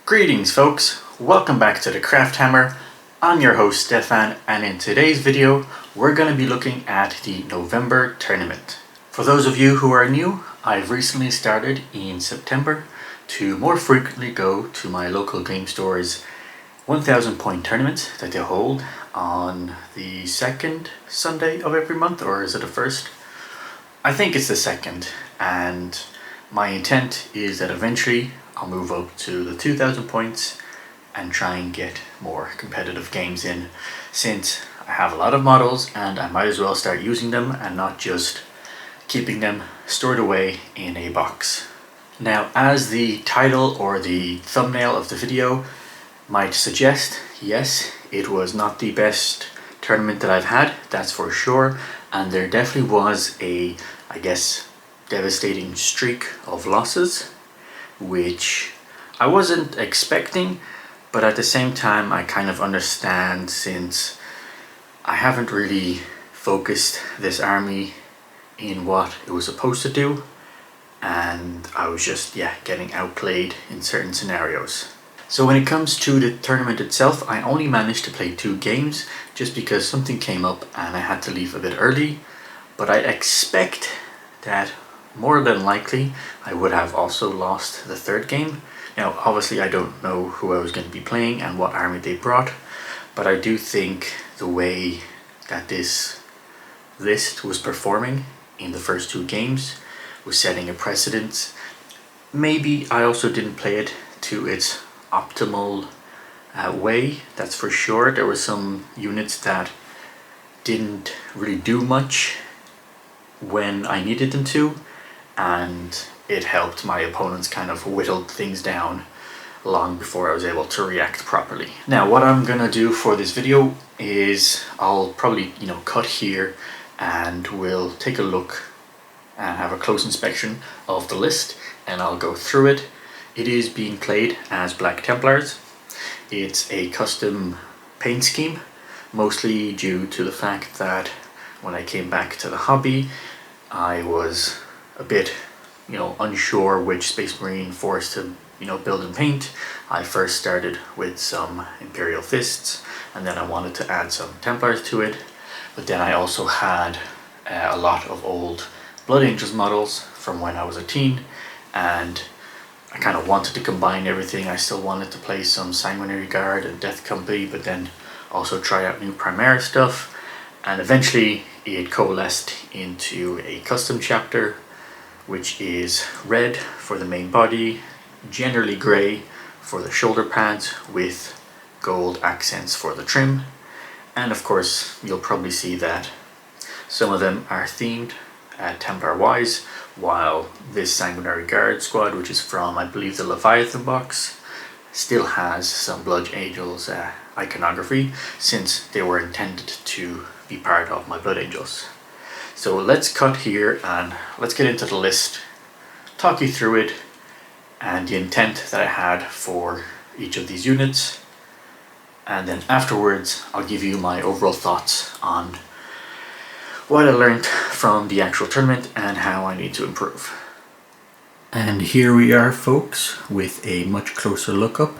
Greetings folks, welcome back to the Craft Hammer. I'm your host Stefan, and in today's video we're going to be looking at the November tournament. For those of you who are new, I've recently started in September to more frequently go to my local game store's 1000 point tournament that they hold on the second Sunday of every month, or is it the first? I think it's the second, and my intent is that eventually I'll move up to the 2000 points and try and get more competitive games in, since I have a lot of models and I might as well start using them and not just keeping them stored away in a box. Now, as the title or the thumbnail of the video might suggest, yes, it was not the best tournament that I've had, that's for sure, and there definitely was a, devastating streak of losses, which I wasn't expecting, but at the same time I kind of understand, since I haven't really focused this army in what it was supposed to do, and I was just getting outplayed in certain scenarios. So when it comes to the tournament itself, I only managed to play 2 games just because something came up and I had to leave a bit early, but I expect that more than likely I would have also lost the 3rd game. Now obviously I don't know who I was going to be playing and what army they brought, but I do think the way that this list was performing in the first 2 games was setting a precedent. Maybe I also didn't play it to its optimal way, that's for sure. There were some units that didn't really do much when I needed them to, and it helped my opponents kind of whittle things down long before I was able to react properly. Now what I'm gonna do for this video is I'll probably cut here and we'll take a look and have a close inspection of the list, and I'll go through it. It is being played as Black Templars. It's a custom paint scheme, mostly due to the fact that when I came back to the hobby I was a bit unsure which Space Marine force to build and paint. I first started with some Imperial Fists, and then I wanted to add some Templars to it, but then I also had a lot of old Blood Angels models from when I was a teen, and I kind of wanted to combine everything. I still wanted to play some Sanguinary Guard and Death Company, but then also try out new Primaris stuff, and eventually it coalesced into a custom chapter, which is red for the main body, generally grey for the shoulder pads, with gold accents for the trim. And of course you'll probably see that some of them are themed Templar wise, while this Sanguinary Guard squad, which is from I believe the Leviathan box, still has some Blood Angels iconography, since they were intended to be part of my Blood Angels. So let's cut here and let's get into the list, talk you through it and the intent that I had for each of these units, and then afterwards I'll give you my overall thoughts on what I learned from the actual tournament and how I need to improve. And here we are folks, with a much closer look up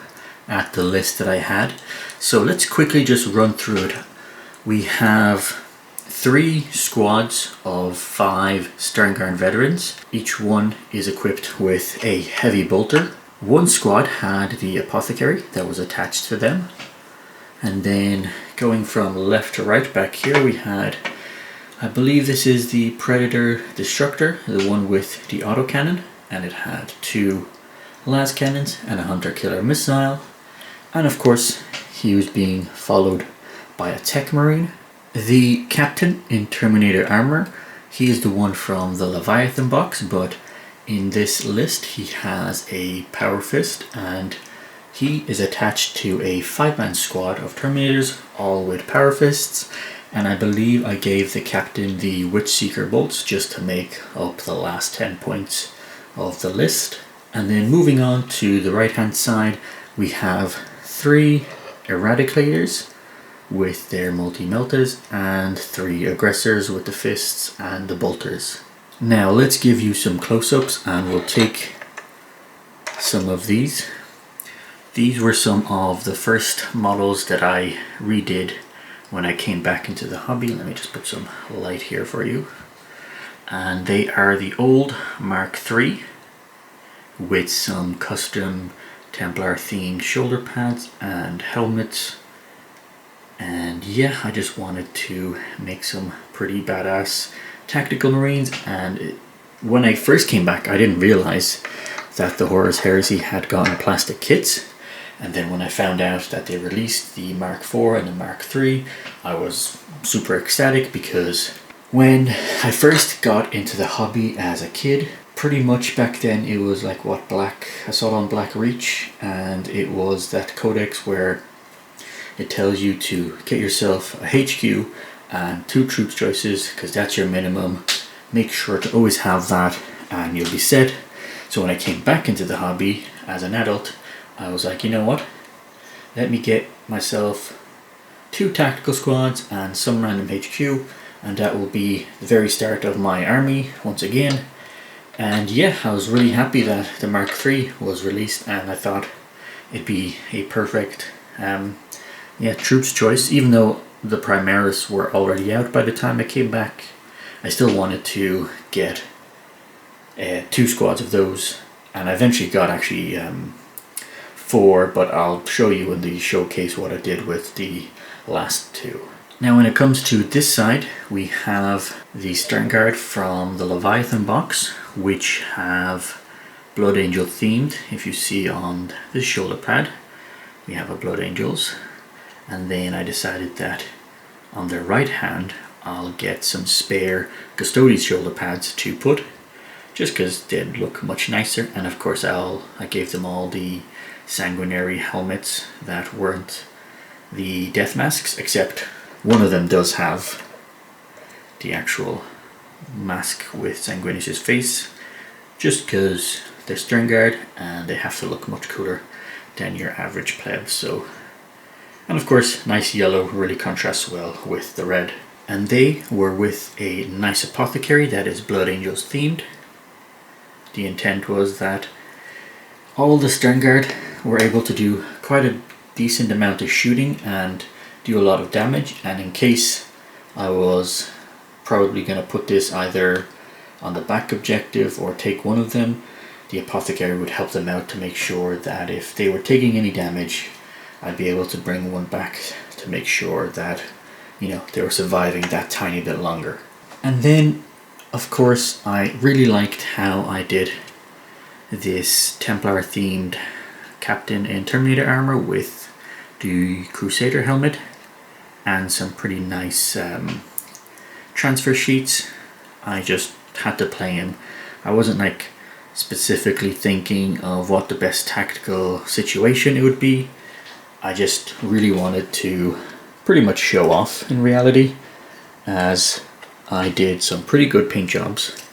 at the list that I had. So let's quickly just run through it. We have 3 squads of 5 Sternguard veterans. Each one is equipped with a heavy bolter. One squad had the apothecary that was attached to them. And then going from left to right back here, we had, I believe this is the Predator Destructor, the one with the autocannon, and it had 2 las cannons and a Hunter Killer missile. And of course he was being followed by a Tech Marine. The captain in Terminator armor, he is the one from the Leviathan box, but in this list he has a Power Fist, and he is attached to a 5-man squad of Terminators, all with Power Fists. And I believe I gave the captain the Witchseeker bolts just to make up the last 10 points of the list. And then moving on to the right hand side, we have 3 Eradicators with their multi-meltas, and 3 aggressors with the fists and the bolters. Now let's give you some close-ups and we'll take some of these. These were some of the first models that I redid when I came back into the hobby. Let me just put some light here for you. And they are the old Mark III with some custom Templar themed shoulder pads and helmets. And yeah, I just wanted to make some pretty badass tactical marines. And when I first came back, I didn't realize that the Horus Heresy had gotten plastic kits. And then when I found out that they released the Mark IV and the Mark III, I was super ecstatic, because when I first got into the hobby as a kid, pretty much back then it was like what, Black Assault on Black Reach, and it was that codex where it tells you to get yourself a HQ and 2 troops choices, because that's your minimum. Make sure to always have that and you'll be set. So when I came back into the hobby as an adult, I was like, you know what, let me get myself 2 tactical squads and some random HQ, and that will be the very start of my army once again. And yeah, I was really happy that the Mark III was released, and I thought it'd be a perfect troops choice. Even though the Primaris were already out by the time I came back, I still wanted to get 2 squads of those, and I eventually got actually 4, but I'll show you in the showcase what I did with the last 2. Now when it comes to this side, we have the Sternguard from the Leviathan box, which have Blood Angel themed. If you see on this shoulder pad, we have a Blood Angels. And then I decided that on their right hand, I'll get some spare Custodes shoulder pads to put, just because they'd look much nicer. And of course I gave them all the Sanguinary helmets that weren't the death masks, except one of them does have the actual mask with Sanguinius's face, just because they're Sternguard and they have to look much cooler than your average pleb. So, and of course nice yellow really contrasts well with the red. And they were with a nice apothecary that is Blood Angels themed. The intent was that all the Sternguard were able to do quite a decent amount of shooting and do a lot of damage, and in case I was probably going to put this either on the back objective or take one of them, the apothecary would help them out to make sure that if they were taking any damage, I'd be able to bring one back to make sure that, you know, they were surviving that tiny bit longer. And then of course I really liked how I did this Templar themed captain in Terminator armor with the Crusader helmet and some pretty nice transfer sheets. I just had to play him. I wasn't like specifically thinking of what the best tactical situation it would be. I just really wanted to pretty much show off in reality, as I did some pretty good paint jobs,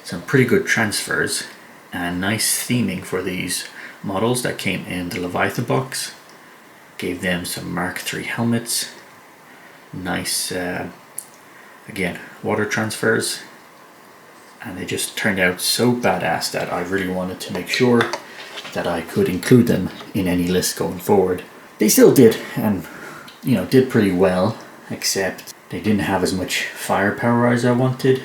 some pretty good transfers, and nice theming for these models that came in the Leviathan box. Gave them some Mark III helmets, nice again water transfers, and they just turned out so badass that I really wanted to make sure that I could include them in any list going forward. They still did, and you know, did pretty well, except they didn't have as much firepower as I wanted,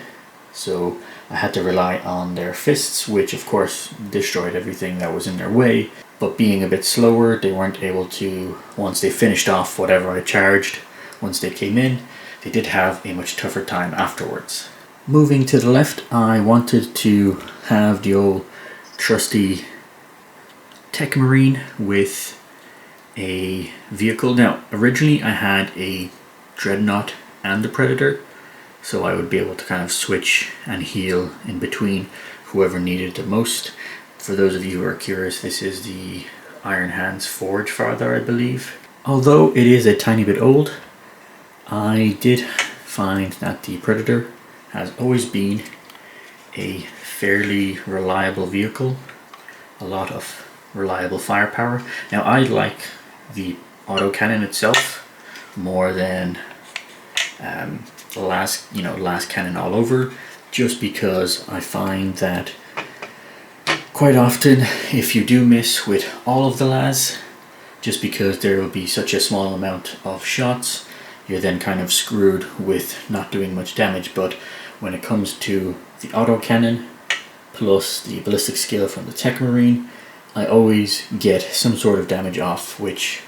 so I had to rely on their fists, which of course destroyed everything that was in their way. But being a bit slower, they weren't able to, once they finished off whatever I charged, once they came in, they did have a much tougher time afterwards. Moving to the left, I wanted to have the old trusty Tech Marine with a vehicle. Now originally I had a Dreadnought and a Predator, so I would be able to kind of switch and heal in between whoever needed it the most. For those of you who are curious, this is the Iron Hands Forge Father, I believe. Although it is a tiny bit old, I did find that the Predator has always been a fairly reliable vehicle, a lot of reliable firepower. Now I like the autocannon itself more than las cannon all over, just because I find that Quite often, if you do miss with all of the las, just because there will be such a small amount of shots, you're then kind of screwed with not doing much damage. But when it comes to the autocannon plus the ballistic skill from the Tech Marine, I always get some sort of damage off, which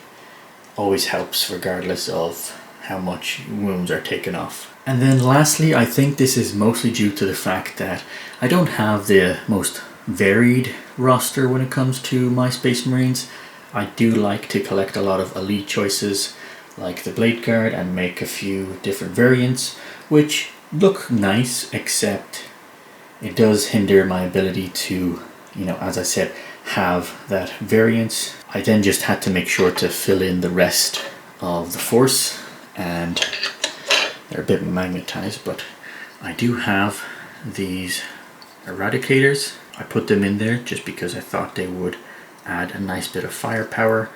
always helps regardless of how much wounds are taken off. And then lastly, I think this is mostly due to the fact that I don't have the most varied roster when it comes to my Space Marines. I do like to collect a lot of elite choices like the Blade Guard and make a few different variants, which look nice, except it does hinder my ability to, as I said, have that variance. I then just had to make sure to fill in the rest of the force, and they're a bit magnetized, but I do have these Eradicators. I put them in there just because I thought they would add a nice bit of firepower,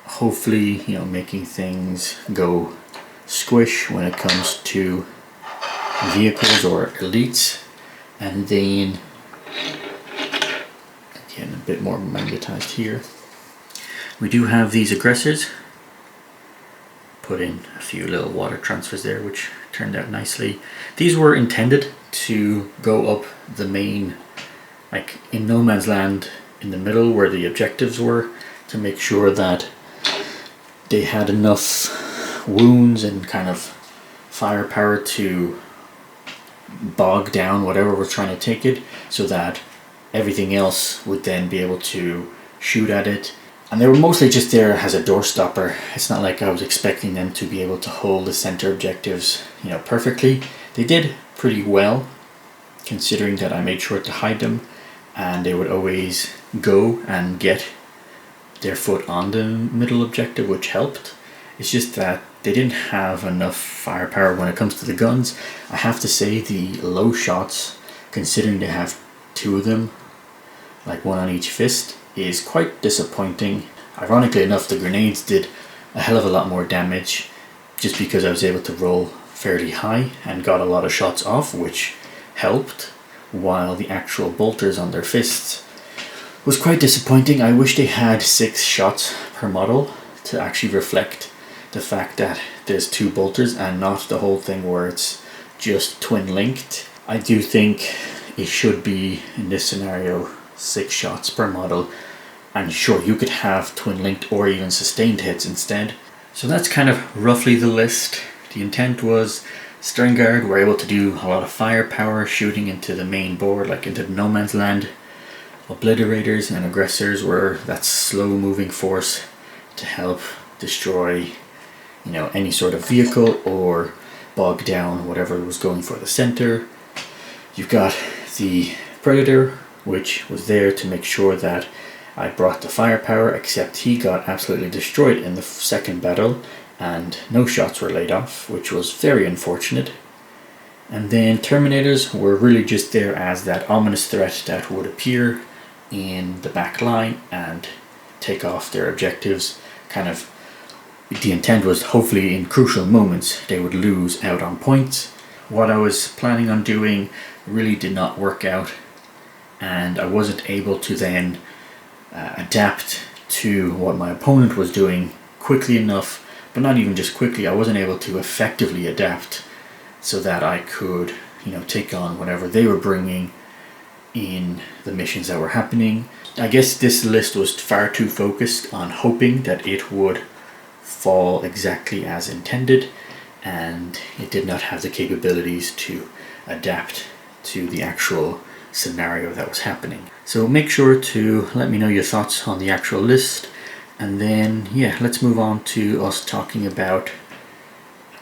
hopefully making things go squish when it comes to vehicles or elites. And then again, a bit more magnetized here. We do have these aggressors. Put in a few little water transfers there, which turned out nicely. These were intended to go up the main, like in no man's land in the middle where the objectives were, to make sure that they had enough wounds and kind of firepower to bog down whatever was trying to take it, so that everything else would then be able to shoot at it. And they were mostly just there as a doorstopper. It's not like I was expecting them to be able to hold the center objectives, perfectly. They did pretty well, considering that I made sure to hide them, and they would always go and get their foot on the middle objective, which helped. It's just that they didn't have enough firepower when it comes to the guns. I have to say the low shots, considering they have two of them, like one on each fist, is quite disappointing. Ironically enough, the grenades did a hell of a lot more damage just because I was able to roll fairly high and got a lot of shots off, which helped, while the actual bolters on their fists was quite disappointing. I wish they had 6 shots per model to actually reflect the fact that there's 2 bolters and not the whole thing where it's just twin linked. I do think it should be, in this scenario, 6 shots per model, and sure, you could have twin linked or even sustained hits instead. So that's kind of roughly the list. The intent was Stern Guard were able to do a lot of firepower shooting into the main board, like into the no man's land. Obliterators and aggressors were that slow moving force to help destroy any sort of vehicle or bog down whatever was going for the center. You've got the Predator, which was there to make sure that I brought the firepower, except he got absolutely destroyed in the second battle and no shots were laid off, which was very unfortunate. And then Terminators were really just there as that ominous threat that would appear in the back line and take off their objectives. Kind of the intent was hopefully in crucial moments they would lose out on points. What I was planning on doing really did not work out, and I wasn't able to then adapt to what my opponent was doing quickly enough, but not even just quickly. I wasn't able to effectively adapt so that I could take on whatever they were bringing in the missions that were happening. I guess this list was far too focused on hoping that it would fall exactly as intended, and it did not have the capabilities to adapt to the actual scenario that was happening. So make sure to let me know your thoughts on the actual list, and then let's move on to us talking about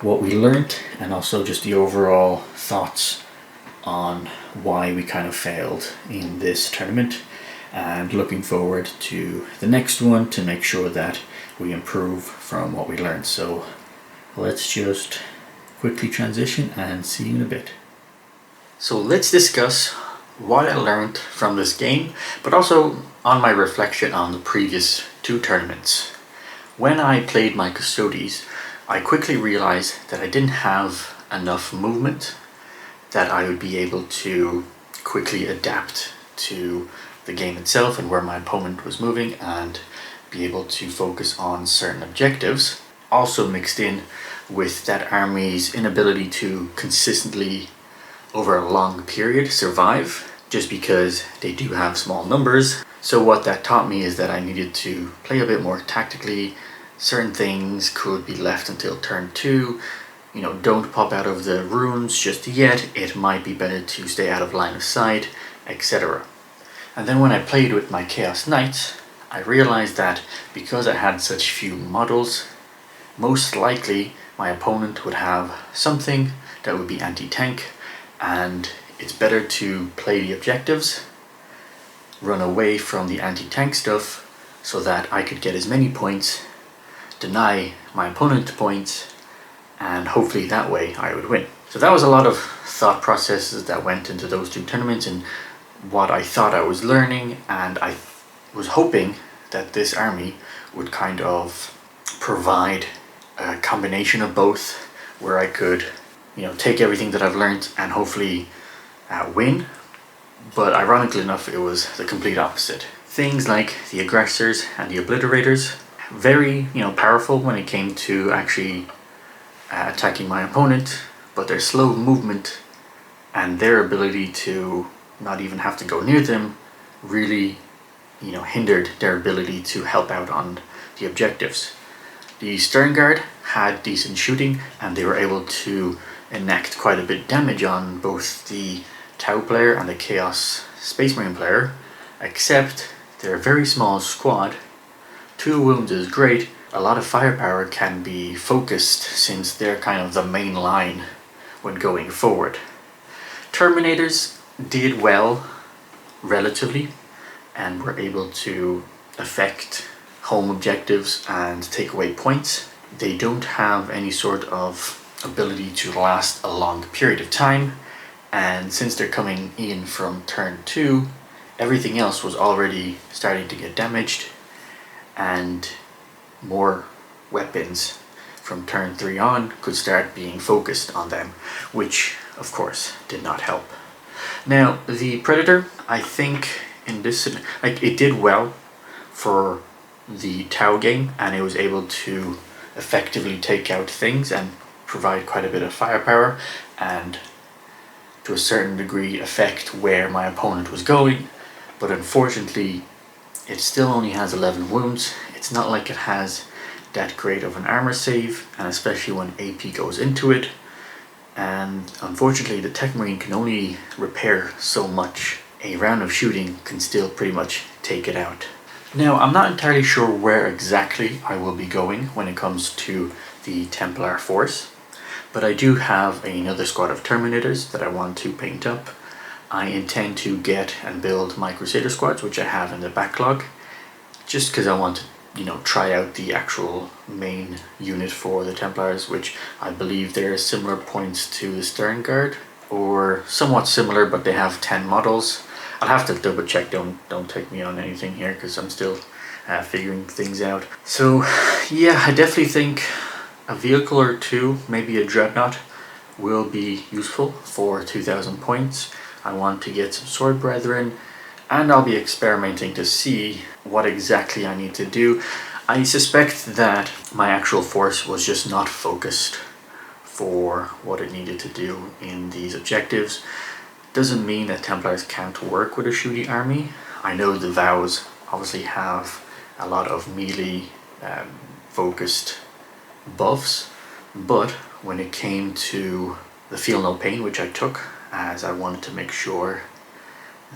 what we learned and also just the overall thoughts on why we kind of failed in this tournament, and looking forward to the next one to make sure that we improve from what we learned. So let's just quickly transition and see you in a bit. So let's discuss what I learned from this game, but also on my reflection on the previous 2 tournaments. When I played my Custodes, I quickly realized that I didn't have enough movement that I would be able to quickly adapt to the game itself and where my opponent was moving and be able to focus on certain objectives. Also mixed in with that army's inability to consistently, over a long period, survive, just because they do have small numbers. So what that taught me is that I needed to play a bit more tactically. Certain things could be left until turn 2. Don't pop out of the runes just yet. It might be better to stay out of line of sight, etc. And then when I played with my Chaos Knights, I realized that because I had such few models, most likely my opponent would have something that would be anti-tank, and it's better to play the objectives, run away from the anti-tank stuff so that I could get as many points, deny my opponent points, and hopefully that way I would win. So that was a lot of thought processes that went into those 2 tournaments and what I thought I was learning, and I was hoping that this army would kind of provide a combination of both, where I could take everything that I've learned and hopefully win. But ironically enough, it was the complete opposite. Things like the aggressors and the obliterators, very powerful when it came to actually attacking my opponent, but their slow movement and their ability to not even have to go near them really hindered their ability to help out on the objectives. The Stern Guard had decent shooting and they were able to enact quite a bit of damage on both the Tau player and the Chaos Space Marine player, except they're a very small squad. 2 wounds is great. A lot of firepower can be focused since they're kind of the main line when going forward. Terminators did well relatively and were able to affect home objectives and take away points. They don't have any sort of ability to last a long period of time, and since they're coming in from turn 2, everything else was already starting to get damaged, and more weapons from turn 3 on could start being focused on them, which of course did not help. Now the Predator, I think in this, it did well for the Tau game, and it was able to effectively take out things and provide quite a bit of firepower and to a certain degree affect where my opponent was going. But unfortunately it still only has 11 wounds. It's not like it has that great of an armor save, and especially when AP goes into it. And unfortunately the Tech Marine can only repair so much. A round of shooting can still pretty much take it out. Now I'm not entirely sure where exactly I will be going when it comes to the Templar force, but I do have another squad of Terminators that I want to paint up. I intend to get and build my Crusader squads, which I have in the backlog, just because I want to try out the actual main unit for the Templars, which I believe they're similar points to the Stern Guard, or somewhat similar, but they have 10 models. I'll have to double check, don't take me on anything here because I'm still figuring things out. So yeah, I definitely think a vehicle or 2, maybe a Dreadnought, will be useful for 2000 points. I want to get some Sword Brethren, and I'll be experimenting to see what exactly I need to do. I suspect that my actual force was just not focused for what it needed to do in these objectives. Doesn't mean that Templars can't work with a shooty army. I know the Vows obviously have a lot of melee focused buffs, but when it came to the Feel No Pain, which I took as I wanted to make sure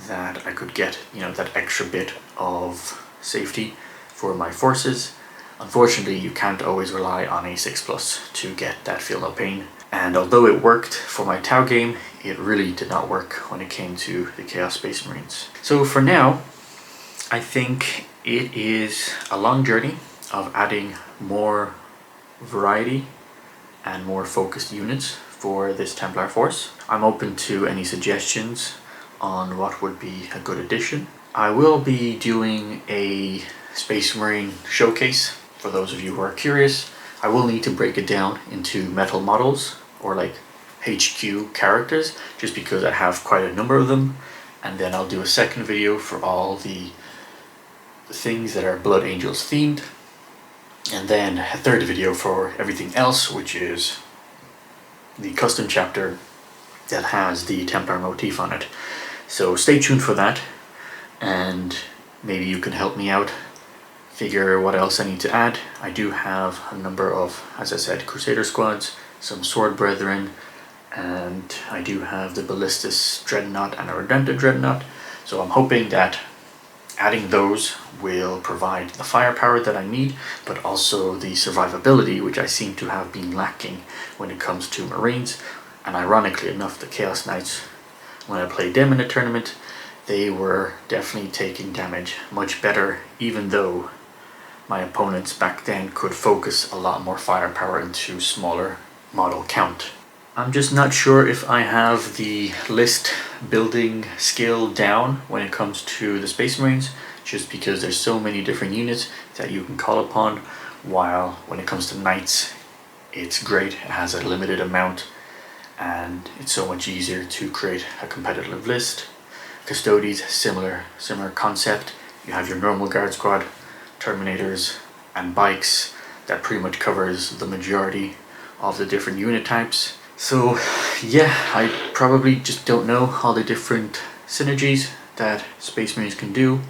that I could get that extra bit of safety for my forces, unfortunately you can't always rely on a 6+ to get that Feel No Pain. And although it worked for my Tau game, it really did not work when it came to the Chaos Space Marines. So for now, I think it is a long journey of adding more variety and more focused units for this Templar force. I'm open to any suggestions on what would be a good addition. I will be doing a Space Marine showcase for those of you who are curious. I will need to break it down into metal models or like HQ characters, just because I have quite a number of them, and then I'll do a second video for all the things that are Blood Angels themed, and then a third video for everything else, which is the custom chapter that has the Templar motif on it. So stay tuned for that, and maybe you can help me out figure what else I need to add. I do have a number of, as I said, Crusader squads, some Sword Brethren, and I do have the Ballistus Dreadnought and a Redemptor Dreadnought. So I'm hoping that adding those will provide the firepower that I need, but also the survivability, which I seem to have been lacking when it comes to Marines. And ironically enough, the Chaos Knights, when I played them in the tournament, they were definitely taking damage much better, even though my opponents back then could focus a lot more firepower into smaller model count. I'm just not sure if I have the list building skill down when it comes to the Space Marines, just because there's so many different units that you can call upon, while when it comes to Knights, it's great, it has a limited amount, and it's so much easier to create a competitive list. Custodes, similar concept. You have your normal guard squad, Terminators, and bikes. That pretty much covers the majority of the different unit types. So yeah, I probably just don't know all the different synergies that Space Marines can do,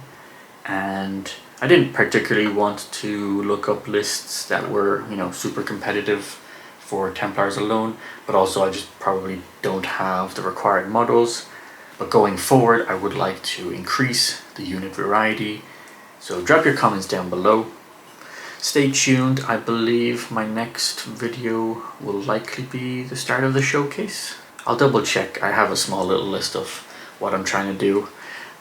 and I didn't particularly want to look up lists that were, you know, super competitive for Templars alone, but also I just probably don't have the required models. But going forward, I would like to increase the unit variety. So drop your comments down below. Stay tuned. I believe my next video will likely be the start of the showcase. I'll double check. I have a small little list of what I'm trying to do.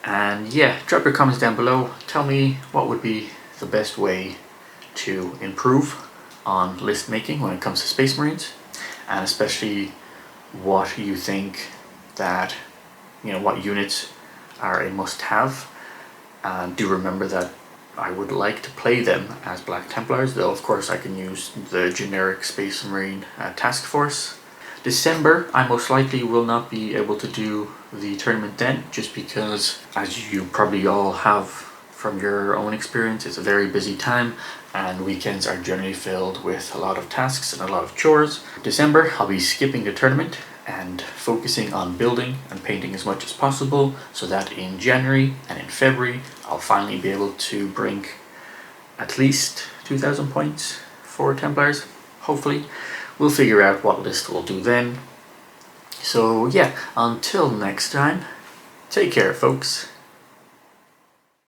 And yeah, drop your comments down below. Tell me what would be the best way to improve on list making when it comes to Space Marines, and especially what you think that, you know, what units are a must-have. And do remember that I would like to play them as Black Templars, though of course I can use the generic Space Marine task force. December, I most likely will not be able to do the tournament then, just because, as you probably all have from your own experience, it's a very busy time and weekends are generally filled with a lot of tasks and a lot of chores. December, I'll be skipping the tournament and focusing on building and painting as much as possible, so that in January and in February I'll finally be able to bring at least 2,000 points for Templars, hopefully. We'll figure out what list we'll do then. So yeah, until next time, take care folks.